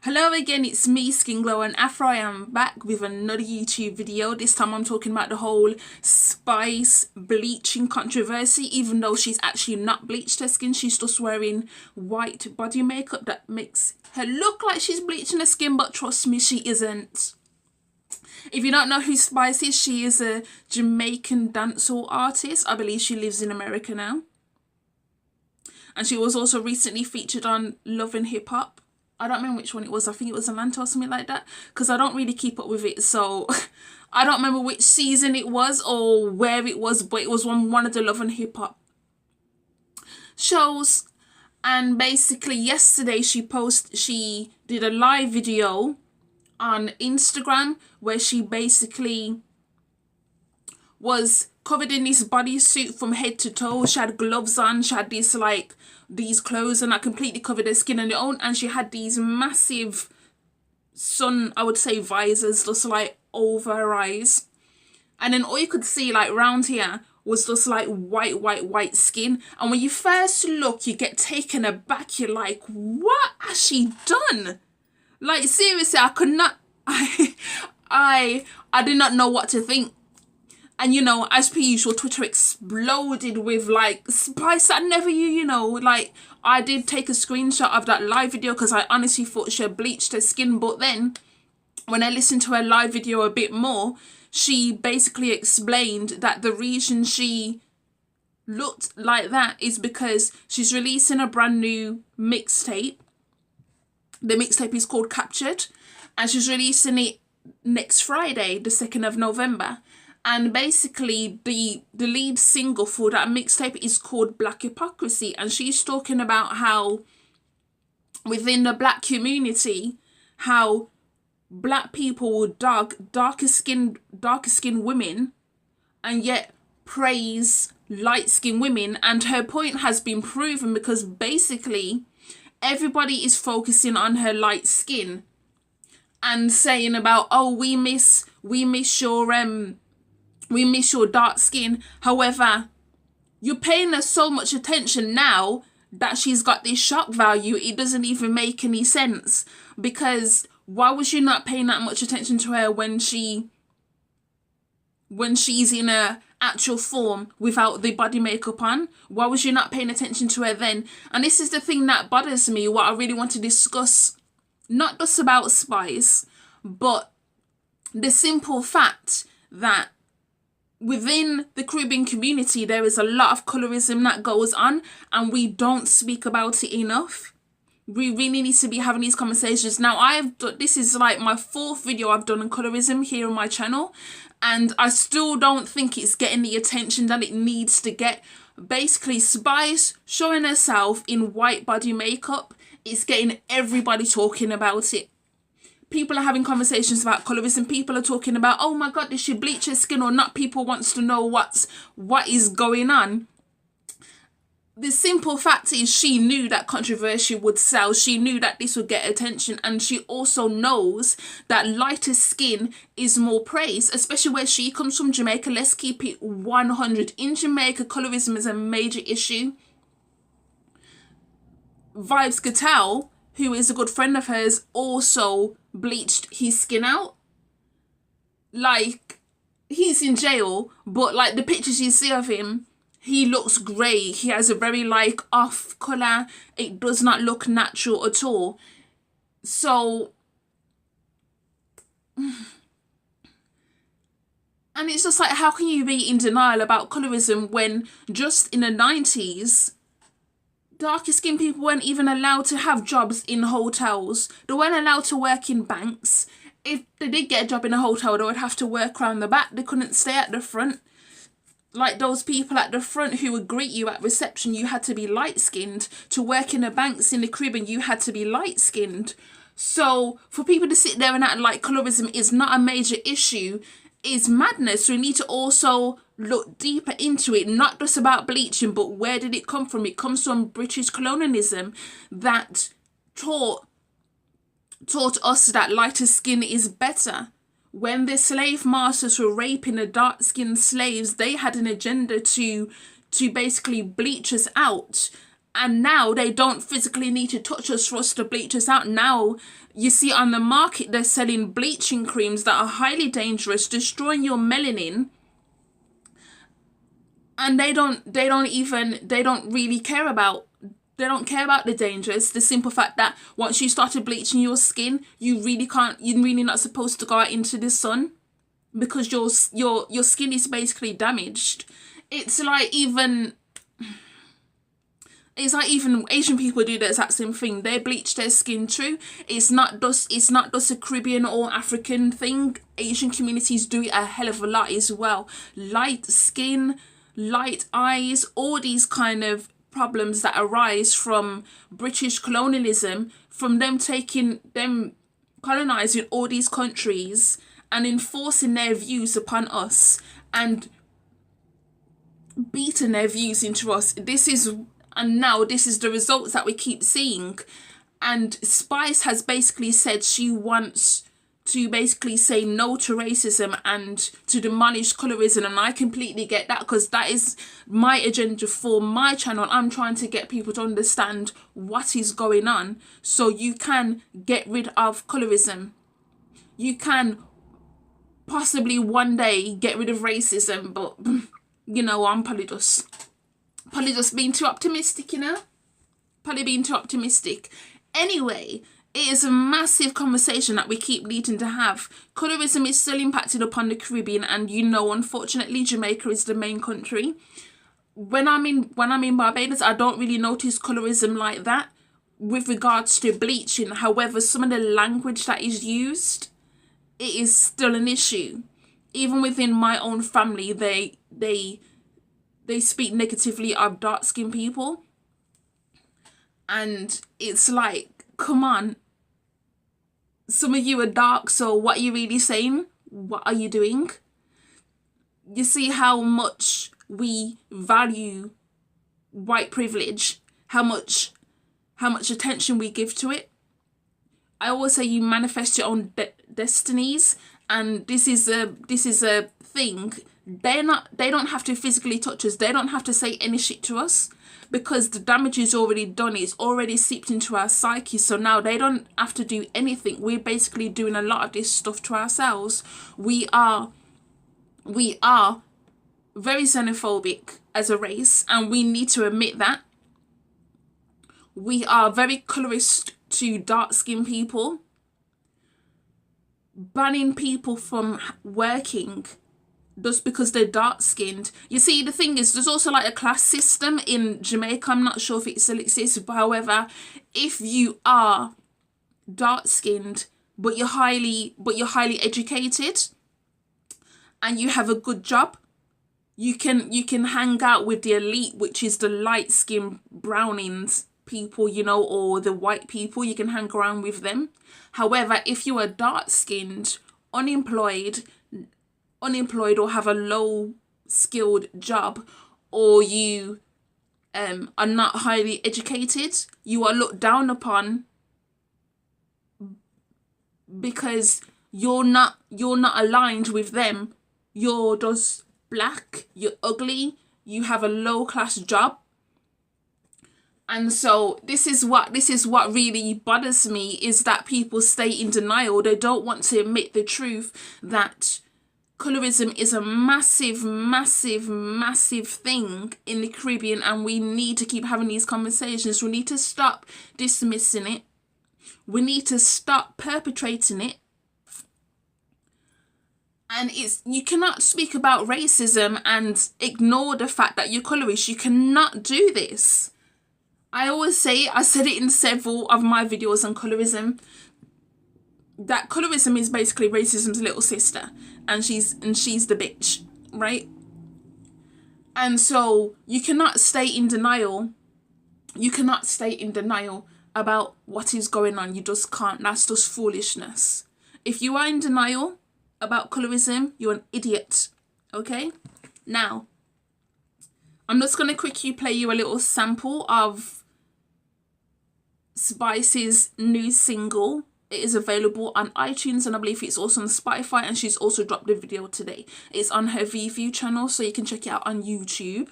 Hello again, it's me, Skin Glow and Afro. I am back with another YouTube video. This time I'm talking about the whole Spice bleaching controversy. Even though she's actually not bleached her skin, she's just wearing white body makeup that makes her look like she's bleaching her skin, but trust me, she isn't. If you don't know who Spice is, she is a Jamaican dancehall artist. I believe she lives in America now. And she was also recently featured on Love and Hip Hop. I don't remember which one it was. I think it was Atlanta or something like that, because I don't really keep up with it, so I don't remember which season it was or where it was, but it was one of the Love and Hip Hop shows. And basically yesterday she did a live video on Instagram where she basically was covered in this bodysuit from head to toe. She had gloves on, she had these clothes and that completely covered her skin and she had these massive I would say visors just like over her eyes, and then all you could see like round here was just like white skin. And when you first look, you get taken aback. You're like, what has she done? Like seriously, I could not I did not know what to think. And, you know, as per usual, Twitter exploded with, like, Spice that never you know. Like, I did take a screenshot of that live video because I honestly thought she had bleached her skin. But then, when I listened to her live video a bit more, she basically explained that the reason she looked like that is because she's releasing a brand new mixtape. The mixtape is called Captured. And she's releasing it next Friday, the 2nd of November. And basically, the lead single for that mixtape is called Black Hypocrisy. And she's talking about how within the black community, how black people will darker skinned women and yet praise light skinned women. And her point has been proven because basically everybody is focusing on her light skin and saying about, oh, we miss your dark skin. However, you're paying her so much attention now that she's got this shock value. It doesn't even make any sense, because why was you not paying that much attention to her when she's in her actual form without the body makeup on? Why was you not paying attention to her then? And this is the thing that bothers me, what I really want to discuss, not just about Spice, but the simple fact that within the Caribbean community, there is a lot of colourism that goes on and we don't speak about it enough. We really need to be having these conversations. Now, this is like my 4th video I've done on colourism here on my channel, and I still don't think it's getting the attention that it needs to get. Basically, Spice showing herself in white body makeup is getting everybody talking about it. People are having conversations about colourism. People are talking about, oh my God, did she bleach her skin or not? People wants to know what is going on. The simple fact is she knew that controversy would sell. She knew that this would get attention. And she also knows that lighter skin is more praised, especially where she comes from, Jamaica. Let's keep it 100. In Jamaica, colourism is a major issue. Vibes Gatal, who is a good friend of hers, also bleached his skin out. Like, he's in jail, but like the pictures you see of him, he looks grey. He has a very like off colour. It does not look natural at all. So, and it's just like, how can you be in denial about colourism when just in the 90s, darker skinned people weren't even allowed to have jobs in hotels. They weren't allowed to work in banks. If they did get a job in a hotel, they would have to work around the back. They couldn't stay at the front. Like those people at the front who would greet you at reception, you had to be light-skinned. To work in the banks in the Caribbean, you had to be light-skinned. So for people to sit there and act like colourism is not a major issue is madness. So we need to also look deeper into it, not just about bleaching, but where did it come from? It comes from British colonialism that taught us that lighter skin is better. When the slave masters were raping the dark-skinned slaves, they had an agenda to basically bleach us out And now they don't physically need to touch us for us to bleach us out. Now you see on the market they're selling bleaching creams that are highly dangerous, destroying your melanin. And they don't really care about, they don't care about the dangers. The simple fact that once you started bleaching your skin, you're really not supposed to go out into the sun because your skin is basically damaged. It's like even Asian people do the exact same thing. They bleach their skin too. It's not just a Caribbean or African thing. Asian communities do it a hell of a lot as well. Light skin, light eyes, all these kind of problems that arise from British colonialism, from them colonizing all these countries and enforcing their views upon us and beating their views into us. And now this is the results that we keep seeing. And Spice has basically said she wants to basically say no to racism and to demolish colorism. And I completely get that, because that is my agenda for my channel. I'm trying to get people to understand what is going on so you can get rid of colorism. You can possibly one day get rid of racism, but you know, I'm probably just being too optimistic, you know? Probably being too optimistic. Anyway, it is a massive conversation that we keep needing to have. Colorism is still impacted upon the Caribbean, and you know, unfortunately, Jamaica is the main country. When I'm in Barbados, I don't really notice colorism like that with regards to bleaching. However, some of the language that is used, it is still an issue. Even within my own family, they speak negatively of dark-skinned people. And it's like, come on. Some of you are dark, so what are you really saying? What are you doing? You see how much we value white privilege, how much attention we give to it. I always say you manifest your own destinies, and this is a thing. They don't have to physically touch us. They don't have to say any shit to us, because the damage is already done. It's already seeped into our psyche. So now they don't have to do anything. We're basically doing a lot of this stuff to ourselves. We are very xenophobic as a race, and we need to admit that. We are very colorist to dark-skinned people, banning people from working just because they're dark-skinned. You see, the thing is, there's also like a class system in Jamaica. I'm not sure if it still exists, but however, if you are dark-skinned but you're highly educated and you have a good job, you can hang out with the elite, which is the light-skinned brownings people, you know, or the white people. You can hang around with them. However, if you are dark-skinned, unemployed or have a low-skilled job, or you are not highly educated, you are looked down upon because you're not aligned with them. You're just black, you're ugly, you have a low-class job. And so this is what really bothers me, is that people stay in denial. They don't want to admit the truth that colorism is a massive, massive, massive thing in the Caribbean, and we need to keep having these conversations. We need to stop dismissing it. We need to stop perpetrating it. And you cannot speak about racism and ignore the fact that you're colorist. You cannot do this. I always say, I said it in several of my videos on colorism, that colorism is basically racism's little sister, and she's the bitch, right? And so you cannot stay in denial. You cannot stay in denial about what is going on. You just can't. That's just foolishness. If you are in denial about colorism, you're an idiot. Okay? Now, I'm just going to quickly play you a little sample of Spice's new single. It is available on iTunes, and I believe it's also on Spotify, and she's also dropped a video today. It's on her VView channel, so you can check it out on YouTube.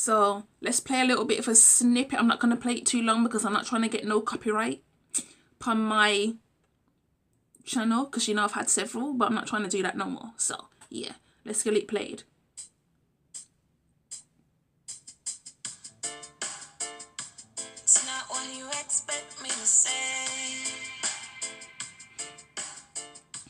So let's play a little bit of a snippet. I'm not going to play it too long because I'm not trying to get no copyright upon my channel, because you know I've had several, but I'm not trying to do that no more. So yeah, let's get it played. It's not what you expect me to say,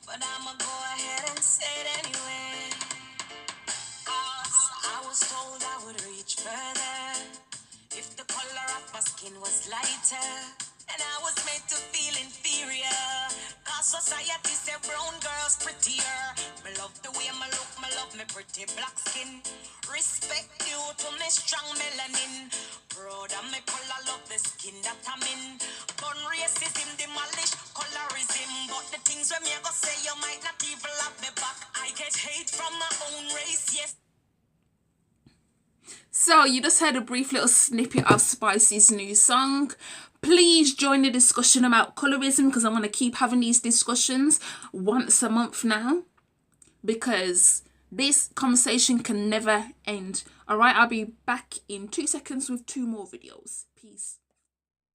but I'ma go ahead and say it anyway. 'Cause I was told I would reach further if the color of my skin was lighter, and I was made to feel inferior. 'Cause society said brown girls prettier. Me love the way me look, me love me pretty black skin. Respect you to me strong melanin. Proud of me color, love the skin that I'm in. Gun racism, demolish colourism. But the things when me go say, you might not even love me back. I get hate from my own race, yes. So you just heard a brief little snippet of Spicy's new song. Please join the discussion about colourism, because I want to keep having these discussions once a month now, because this conversation can never end. All right, I'll be back in 2 seconds with 2 more videos. Peace.